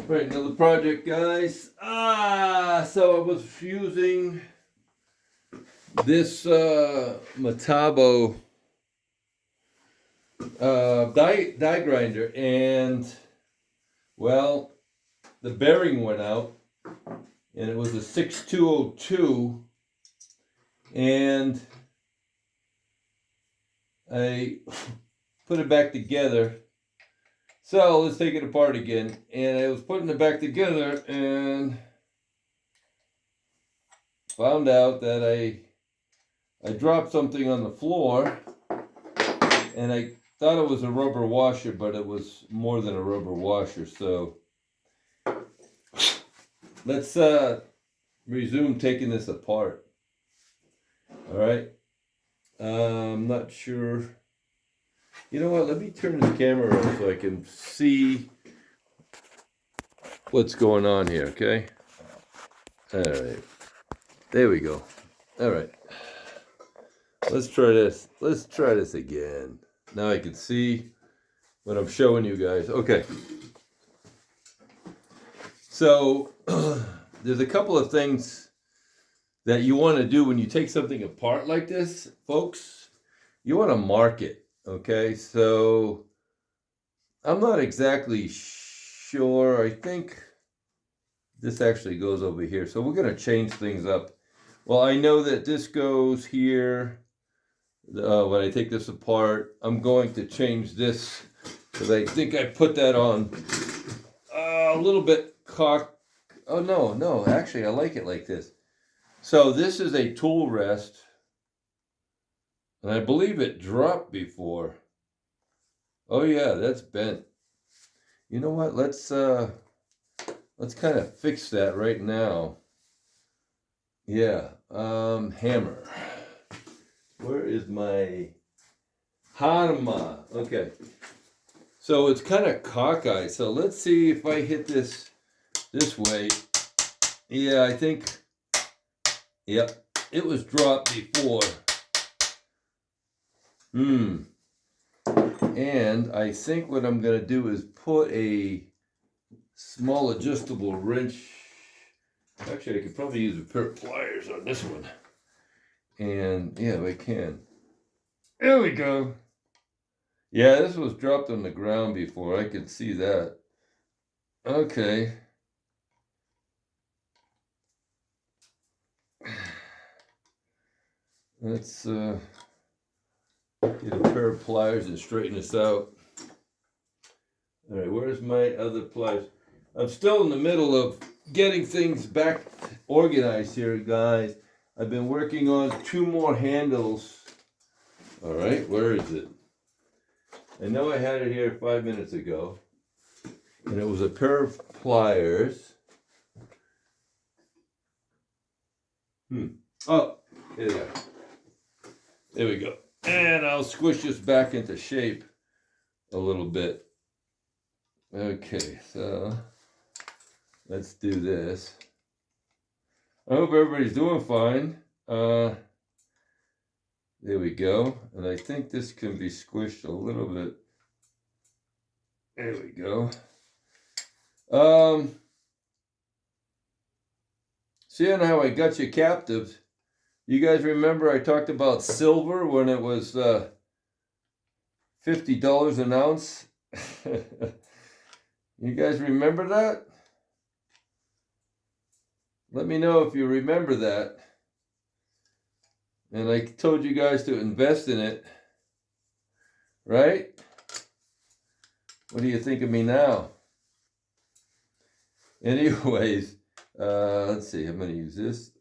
Right, another project, guys. So I was using this metabo die grinder, and well, the bearing went out, and it was a 6202, and I put it back together. So let's take it apart again. And I was putting it back together and found out that I dropped something on the floor, and I thought it was a rubber washer, but it was more than a rubber washer. So let's resume taking this apart. All right. I'm not sure. You know what? Let me turn this camera on so I can see what's going on here, okay? All right. There we go. All right. Let's try this. Let's try this again. Now I can see what I'm showing you guys. Okay. So there's a couple of things that you want to do when you take something apart like this, folks. You want to mark it, okay? So I'm not exactly sure. I think this actually goes over here. So we're going to change things up. Well, I know that this goes here. When I take this apart, I'm going to change this because I think I put that on a little bit cocked. Oh, no, actually, I like it like this. So this is a tool rest, and I believe it dropped before. Oh yeah, that's bent. You know what? Let's kind of fix that right now. Yeah, hammer. Where is my hammer? Okay. So it's kind of cockeyed. So let's see if I hit this way. Yeah, I think, yep, it was dropped before. And I think what I'm going to do is put a small adjustable wrench. Actually, I could probably use a pair of pliers on this one. And yeah, if I can. There we go. Yeah, this was dropped on the ground before. I could see that. Okay. Let's get a pair of pliers and straighten this out. All right, where's my other pliers? I'm still in the middle of getting things back organized here, guys. I've been working on 2 more handles. All right, where is it? I know I had it here 5 minutes ago. And it was a pair of pliers. Oh, here they are. There we go. And I'll squish this back into shape a little bit. Okay, so let's do this. I hope everybody's doing fine. There we go. And I think this can be squished a little bit. There we go. Seeing how I got you captive, you guys remember I talked about silver when it was $50 an ounce? You guys remember that? Let me know if you remember that. And I told you guys to invest in it, right? What do you think of me now? Anyways, let's see, I'm going to use this.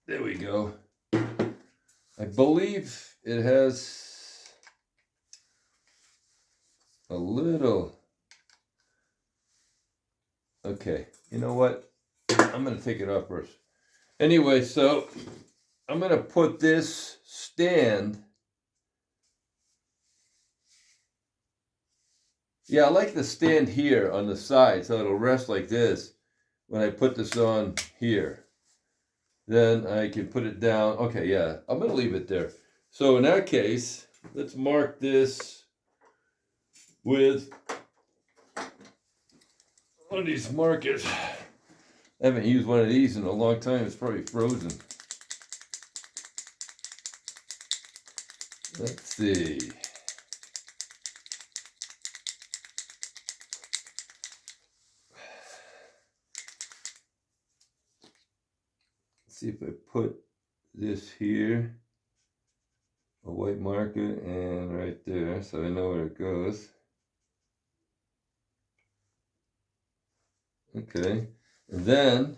There we go. I believe it has a little. Okay, you know what? I'm going to take it off first. Anyway, so I'm going to put this stand. Yeah, I like the stand here on the side so it'll rest like this when I put this on here. Then I can put it down. Okay, yeah, I'm going to leave it there. So in that case, let's mark this with one of these markers. I haven't used one of these in a long time. It's probably frozen. Let's see. Let's see if I put this here, a white marker, and right there, so I know where it goes. Okay, and then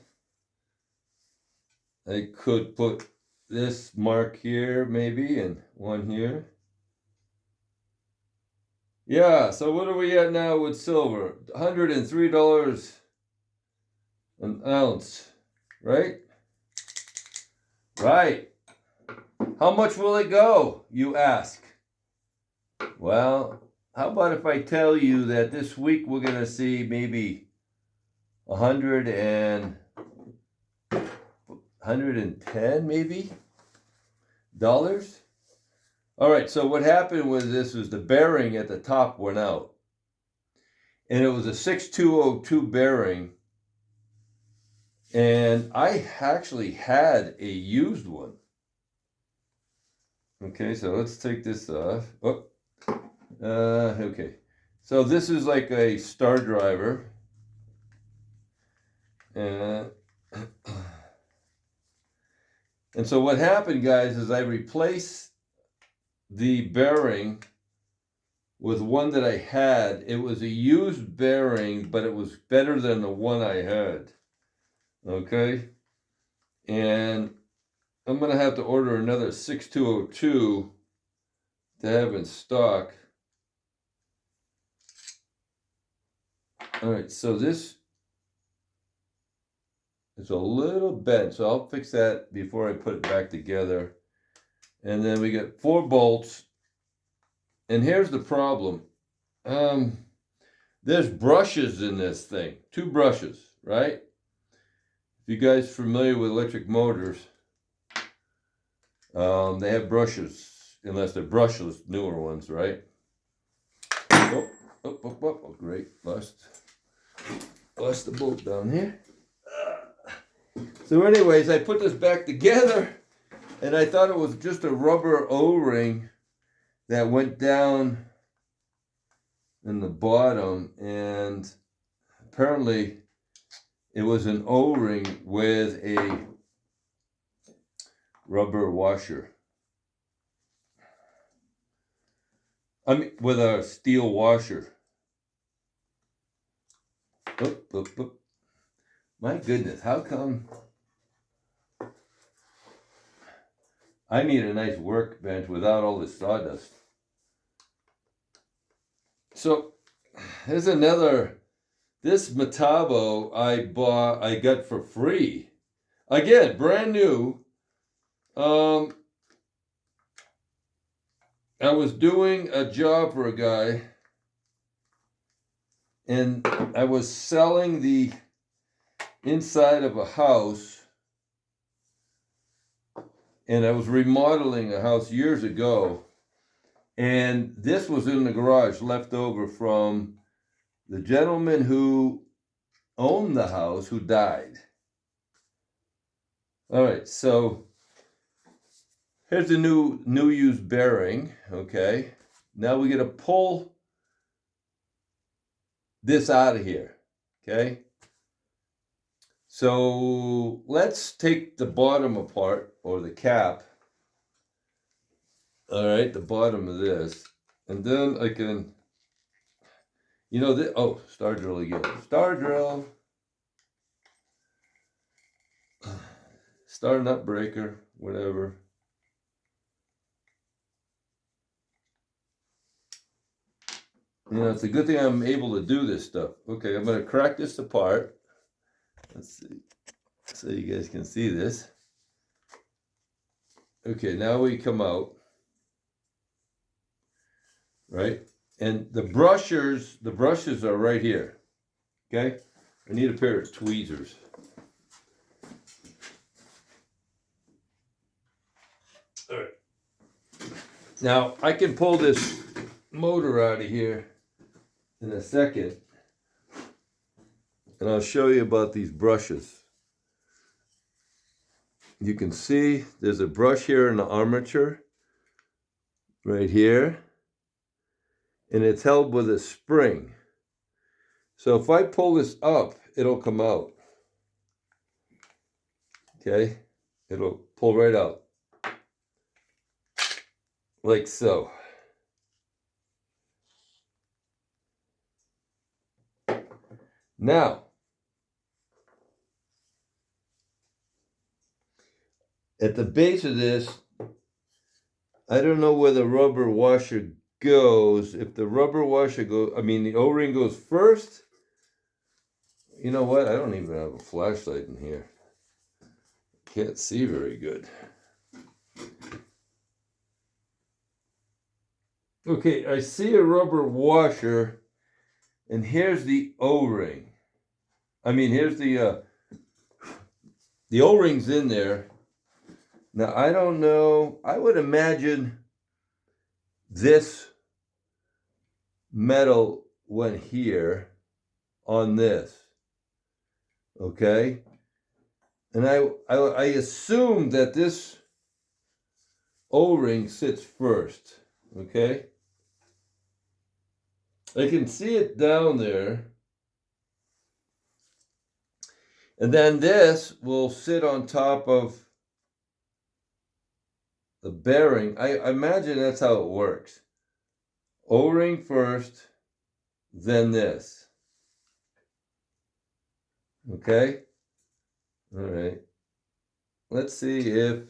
I could put this mark here maybe, and one here. Yeah, so what are we at now with silver? $103 an ounce, right? Right. How much will it go, you ask? Well, how about if I tell you that this week we're going to see maybe 110 maybe dollars? All right, so what happened with this was the bearing at the top went out. And it was a 6202 bearing. And I actually had a used one. Okay, so let's take this off. Oh, okay. So this is like a star driver. And so what happened, guys, is I replaced the bearing with one that I had. It was a used bearing, but it was better than the one I had. Okay? And I'm going to have to order another 6202 to have in stock. All right, so this is a little bent, so I'll fix that before I put it back together. And then we got 4 bolts. And here's the problem. There's brushes in this thing. 2 brushes, right? If you guys are familiar with electric motors, they have brushes, unless they're brushless, newer ones, right? Oh, great. Lost the bolt down here. So anyways, I put this back together, and I thought it was just a rubber O-ring that went down in the bottom, and apparently it was an O-ring with a rubber washer. I mean, with a steel washer. Oh. My goodness, how come I need a nice workbench without all this sawdust? So here's another. This metabo I got for free. Again, brand new. I was doing a job for a guy, and I was selling the inside of a house, and I was remodeling a house years ago, and this was in the garage left over from the gentleman who owned the house who died. All right, so here's the new used bearing. Okay, now we got to pull this out of here. Okay, so let's take the bottom apart, or the cap. All right, the bottom of this, and then I can, oh, star drill again. Star drill. Star nut breaker, whatever. It's a good thing I'm able to do this stuff. Okay, I'm going to crack this apart. Let's see, so you guys can see this. Okay, now we come out, right? And the brushes are right here. Okay, I need a pair of tweezers. All right. Now I can pull this motor out of here in a second. and I'll show you about these brushes. You can see there's a brush here in the armature, right here, and it's held with a spring. So if I pull this up, it'll come out. Okay, it'll pull right out, like so. Now, at the base of this, I don't know where the rubber washer goes. If the rubber washer goes, the O-ring goes first. You know what? I don't even have a flashlight in here. Can't see very good. Okay, I see a rubber washer, and here's the O-ring. Here's the O-ring's in there. Now, I don't know. I would imagine this metal went here on this. Okay? And I assume that this O-ring sits first. Okay? I can see it down there. And then this will sit on top of the bearing. I imagine that's how it works. O-ring first, then this. Okay? All right. Let's see if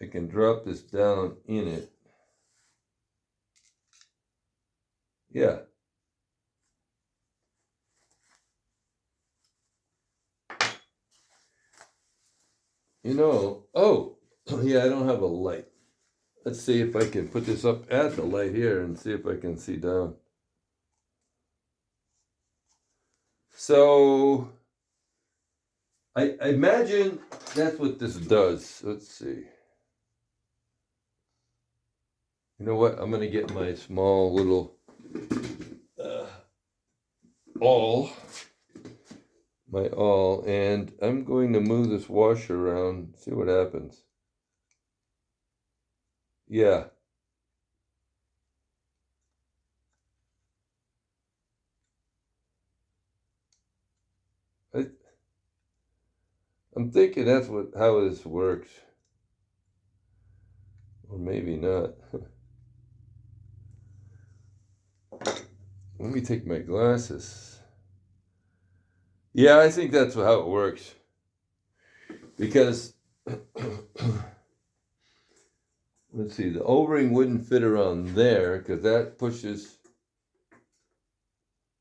I can drop this down in it. Yeah. Oh, yeah, I don't have a light. Let's see if I can put this up at the light here and see if I can see down. So, I imagine that's what this does. Let's see. You know what? I'm going to get my small little awl. My awl. And I'm going to move this washer around. See what happens. Yeah. I'm thinking that's how this works. Or maybe not. Let me take my glasses. Yeah, I think that's how it works. Because, let's see, the O-ring wouldn't fit around there because that pushes.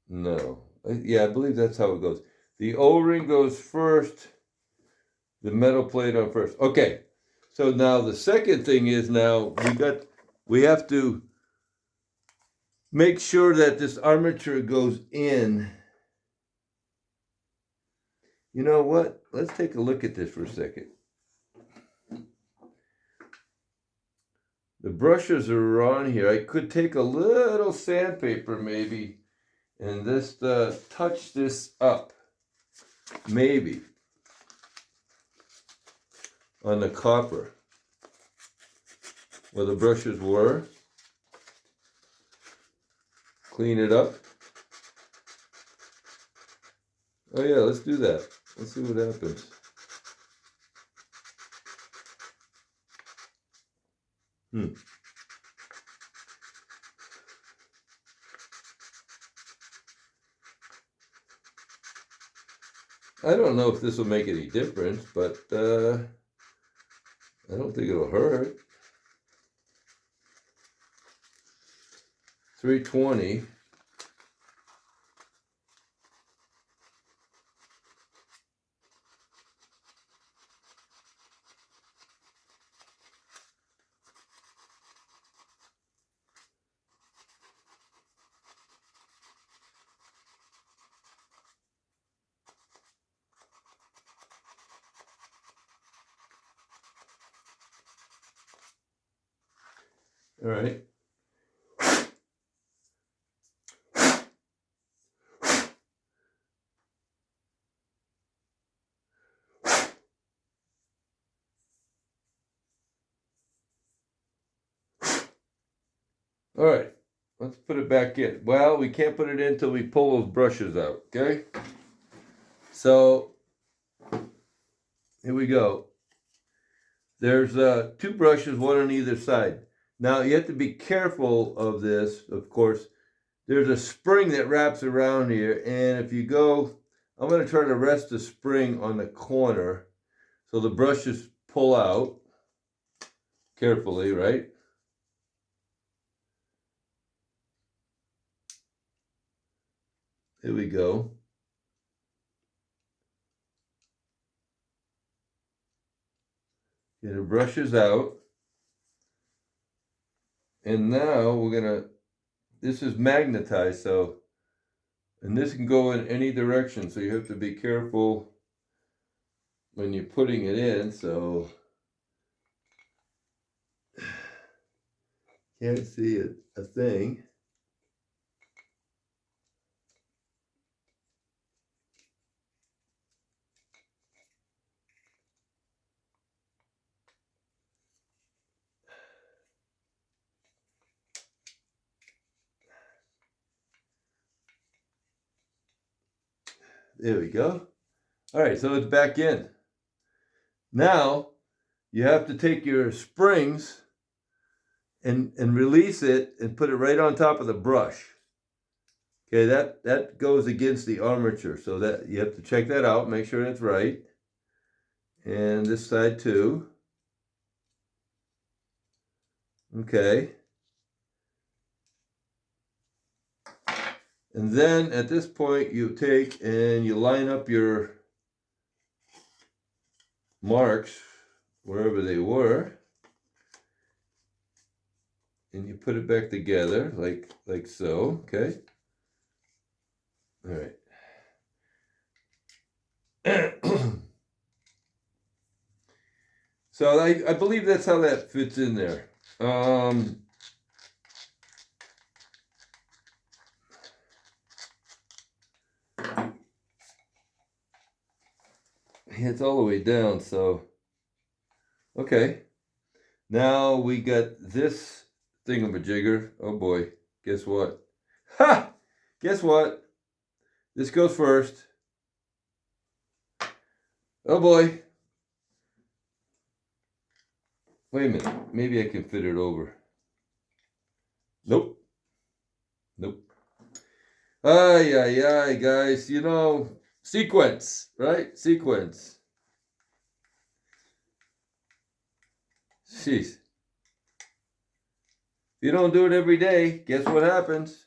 No. Yeah, I believe that's how it goes. The O-ring goes first, the metal plate on first. Okay, so now the second thing is we have to make sure that this armature goes in. You know what? Let's take a look at this for a second. The brushes are on here. I could take a little sandpaper maybe and just touch this up. Maybe. On the copper. Where the brushes were. Clean it up. Oh yeah, let's do that. Let's see what happens. I don't know if this will make any difference, but I don't think it'll hurt. 320. All right. All right, let's put it back in. Well, we can't put it in until we pull those brushes out, okay? So, here we go. There's 2 brushes, one on either side. Now, you have to be careful of this, of course. There's a spring that wraps around here, and if you go, I'm going to try to rest the spring on the corner so the brushes pull out carefully, right? Here we go. Get the brushes out. And now we're going to, this is magnetized, so, and this can go in any direction, so you have to be careful when you're putting it in, so can't see a thing. There we go. All right, so it's back in. Now you have to take your springs and release it and put it right on top of the brush. Okay, that goes against the armature, so that you have to check that out, make sure that's right. And this side too. Okay. And then at this point you take and you line up your marks wherever they were. And you put it back together like so, okay? All right. So I believe that's how that fits in there. It's all the way down, so okay. Now we got this thingamajigger. Oh boy, guess what? Ha! Guess what? This goes first. Oh boy. Wait a minute. Maybe I can fit it over. Nope. Nope. Ay, ay, ay, guys. You know, sequence, right? Sequence. Jeez. If you don't do it every day, guess what happens?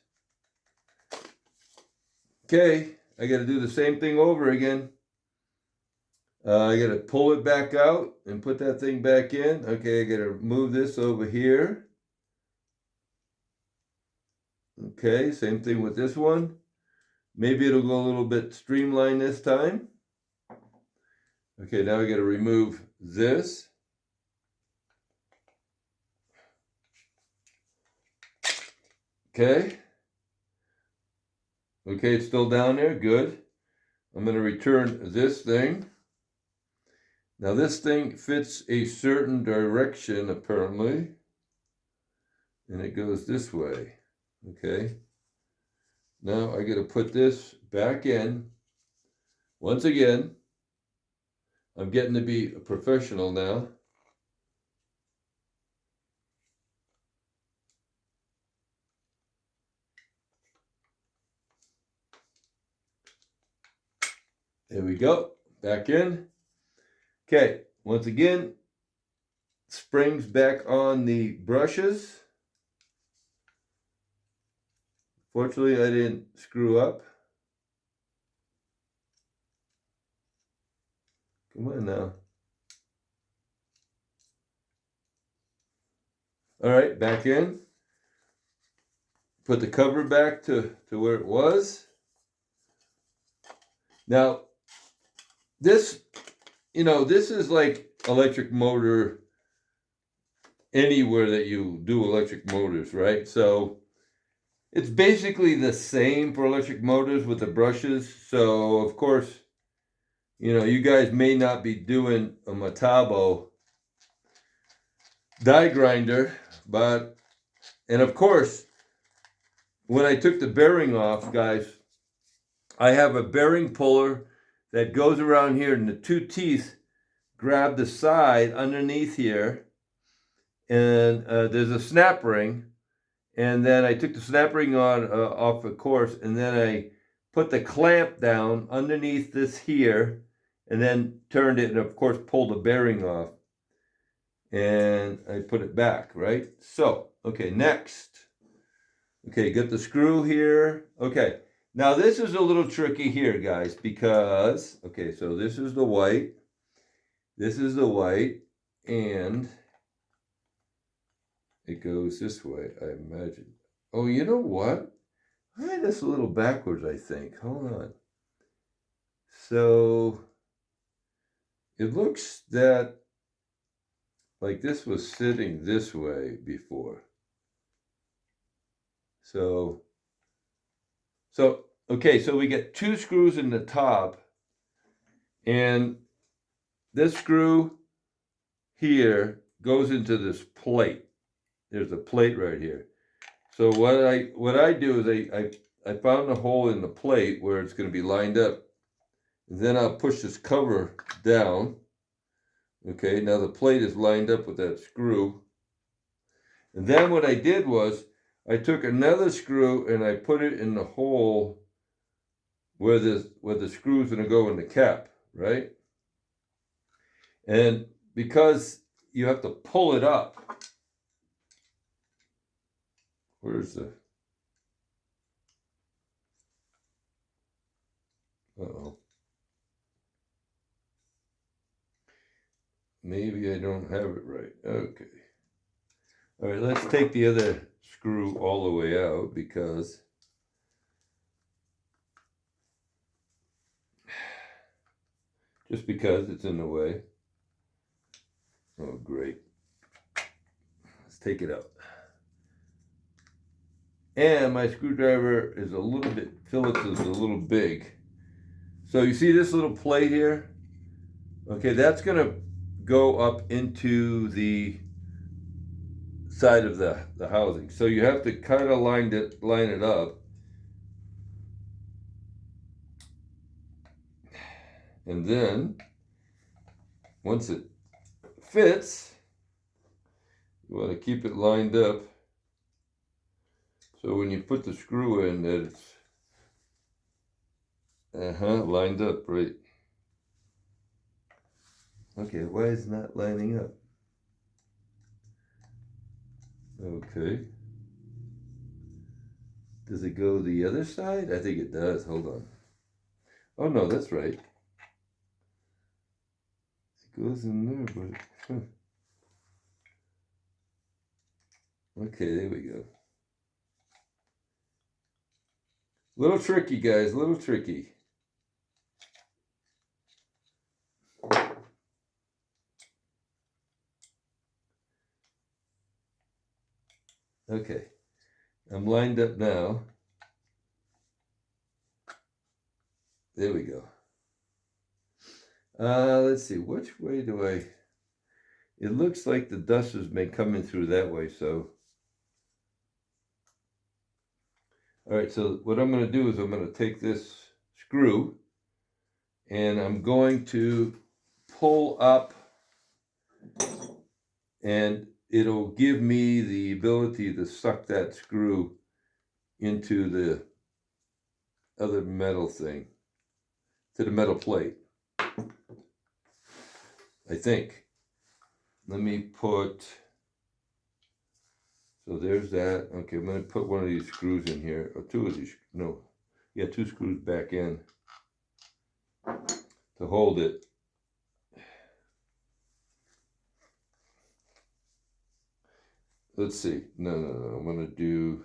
Okay, I got to do the same thing over again. I got to pull it back out and put that thing back in. Okay, I got to move this over here. Okay, same thing with this one. Maybe it'll go a little bit streamlined this time. Okay, now I got to remove this. Okay. Okay, it's still down there. Good. I'm going to return this thing. Now this thing fits a certain direction apparently. And it goes this way. Okay. Now I got to put this back in. Once again, I'm getting to be a professional now. There we go. Back in. Okay. Once again, springs back on the brushes. Fortunately, I didn't screw up. Come on now. All right, back in. Put the cover back to where it was. Now, this, you know, this is like electric motor anywhere that you do electric motors, right? So it's basically the same for electric motors with the brushes. So, of course, you know, you guys may not be doing a metabo die grinder, but And of course, when I took the bearing off, guys, I have a bearing puller that goes around here, and the two teeth grab the side underneath here, and there's a snap ring, and then I took the snap ring on off, of course, and then I put the clamp down underneath this here, and then turned it, and of course pulled the bearing off, and I put it back, right? So, okay, next. Okay, get the screw here. Okay, now this is a little tricky here, guys, because, okay, so this is the white, and it goes this way, I imagine. Oh, you know what? I had this a little backwards, I think. Hold on. So it looks that like this was sitting this way before. So okay, so we get two screws in the top, and this screw here goes into this plate. There's a plate right here. So what I do is I found a hole in the plate where it's going to be lined up. And then I'll push this cover down. Okay, now the plate is lined up with that screw. And then what I did was I took another screw and I put it in the hole where the screw is going to go in the cap, right? And because you have to pull it up. Where's the... Uh-oh. Maybe I don't have it right. Okay. All right, let's take the other screw all the way out because just because it's in the way. Oh, great. Let's take it out. And my screwdriver is a little bit, Phillips is a little big. So you see this little plate here? Okay, that's gonna go up into the side of the housing. So you have to kind of line it up. And then, once it fits, you want to keep it lined up. So when you put the screw in, that it's lined up right. Okay, why is it not lining up? Okay. Does it go the other side? I think it does. Hold on. Oh no, that's right. It goes in there, but okay, there we go. Little tricky, guys, little tricky. Okay, I'm lined up now. There we go. Let's see, which way do I... It looks like the dust has been coming through that way, so... All right, so what I'm going to do is I'm going to take this screw and I'm going to pull up, and it'll give me the ability to suck that screw into the other metal thing, to the metal plate, I think. Let me put, so there's that. Okay, I'm going to put one of these screws in here, or two of these, no, yeah, two screws back in to hold it. Let's see, no, I'm going to do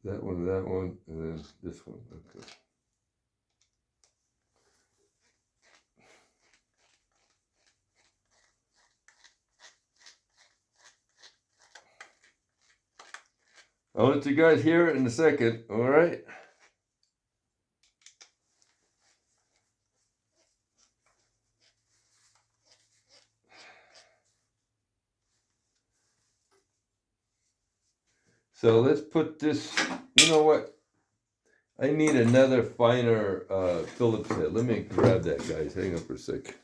that one, and then this one, okay. I'll let you guys hear it in a second, all right? So let's put this, you know what? I need another finer Phillips head. Let me grab that, guys. Hang on for a sec.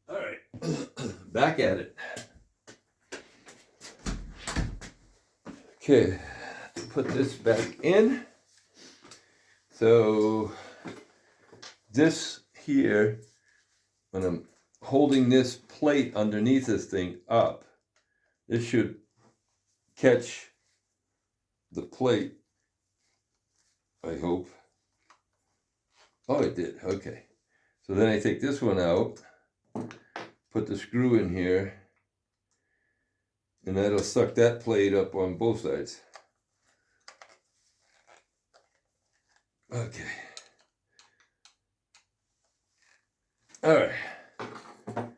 All right, back at it. Okay, put this back in. So this here, when I'm holding this plate underneath this thing up, this should catch the plate, I hope. Oh, it did, okay. So then I take this one out, put the screw in here, and that'll suck that plate up on both sides. Okay. All right.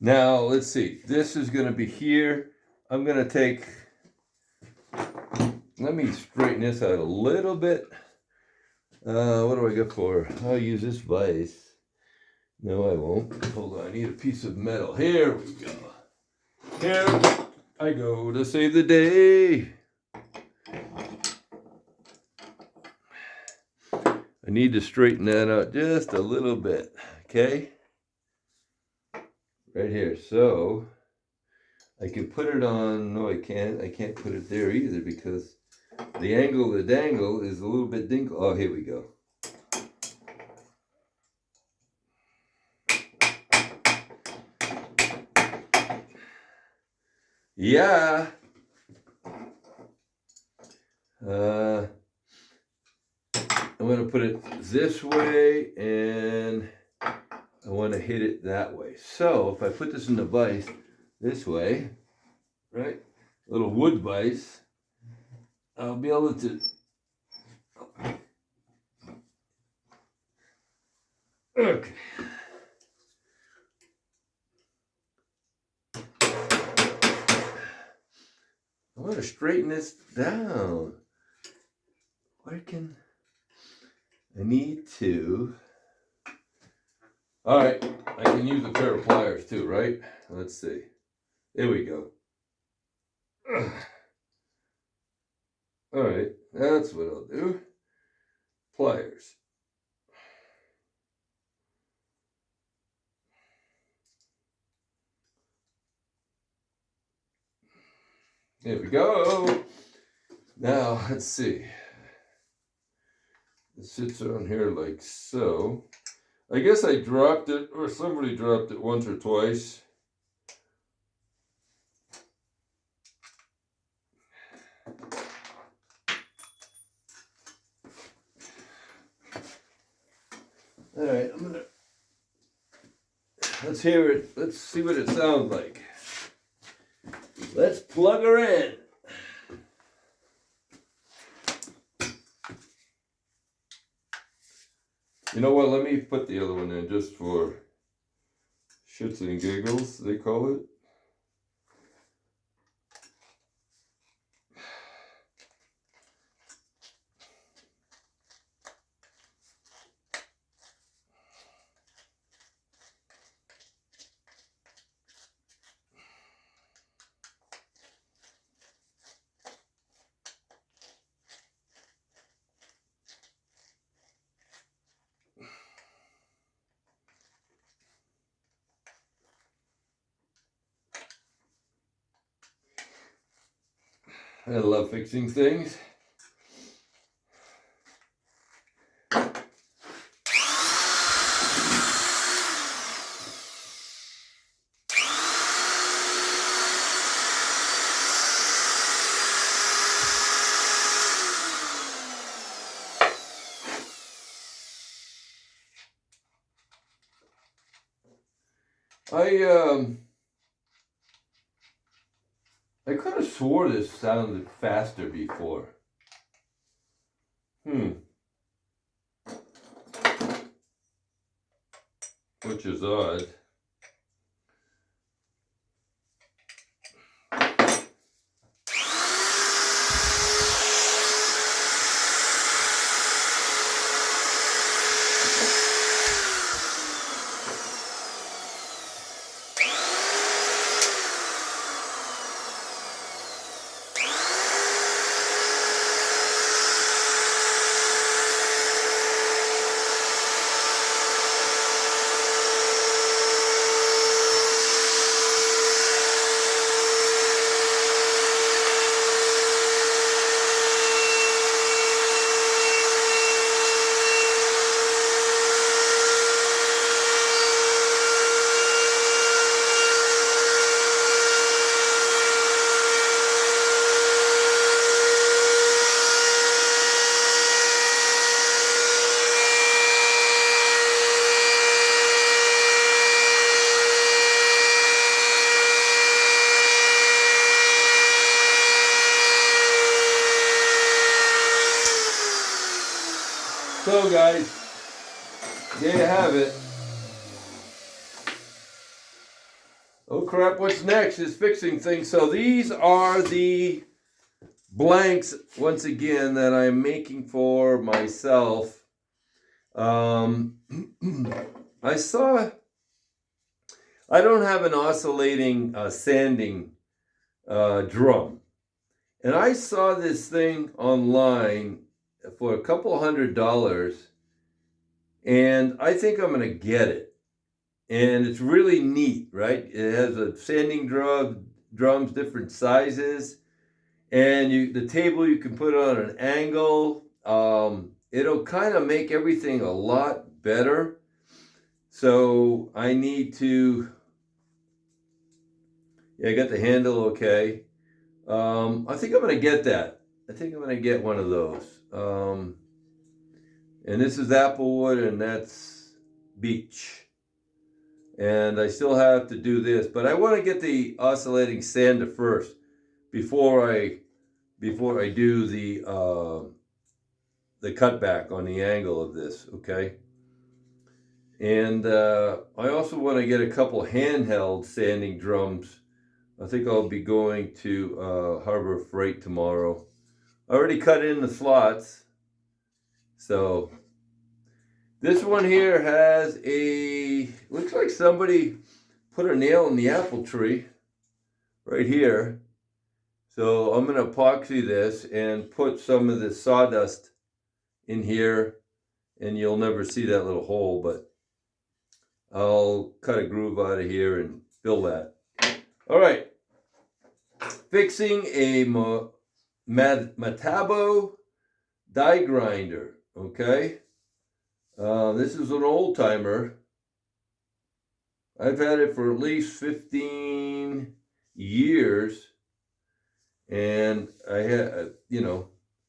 Now, let's see. This is going to be here. I'm going to take, let me straighten this out a little bit. What do I got for? I'll use this vise. No, I won't. Hold on. I need a piece of metal. Here we go. Here I go to save the day. I need to straighten that out just a little bit. Okay? Right here. So I can put it on. No, I can't. I can't put it there either because the angle of the dangle is a little bit dinkle. Oh, here we go. Yeah. I'm going to put it this way and I want to hit it that way. So if I put this in the vise this way, right, a little wood vise, I'll be able to, okay. I want to straighten this down. Where can, I need to, all right, I can use a pair of pliers too, right? Let's see. There we go. All right, that's what I'll do. Pliers. There we go. Now, let's see. It sits on here like so. I guess I dropped it, or somebody dropped it once or twice. All right, let's hear it. Let's see what it sounds like. Let's plug her in. You know what? Let me put the other one in just for shits and giggles, they call it. I love fixing things. I could have swore this sounded faster before. Which is odd. So guys, there you have it. Oh crap, what's next is fixing things. So these are the blanks, once again, that I'm making for myself. I don't have an oscillating sanding drum. And I saw this thing online for a couple $100, and I think I'm going to get it. And it's really neat, right? It has a sanding drums, different sizes, and the table you can put on an angle. It'll kind of make everything a lot better. So I need to, yeah, I got the handle okay. I think I'm going to get that. I think I'm going to get one of those. And this is applewood, and that's beech. And I still have to do this, but I want to get the oscillating sander first before I do the cutback on the angle of this. Okay. And I also want to get a couple handheld sanding drums. I think I'll be going to Harbor Freight tomorrow. I already cut in the slots. So this one here has looks like somebody put a nail in the apple tree right here. So I'm going to epoxy this and put some of this sawdust in here, and you'll never see that little hole, but I'll cut a groove out of here and fill that. All right, fixing a metabo die grinder, okay? This is an old timer. I've had it for at least 15 years, and I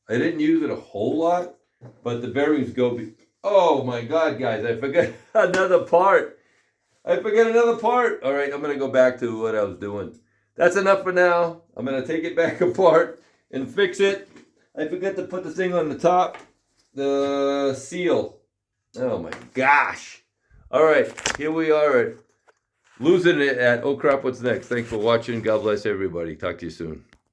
didn't use it a whole lot, but the bearings go. Oh my God, guys! I forgot another part. All right, I'm gonna go back to what I was doing. That's enough for now. I'm gonna take it back apart and fix it. I forgot to put the thing on the top, the seal. Oh my gosh. All right, here we are losing it at Oh Crap, What's Next. Thanks for watching. God bless everybody. Talk to you soon.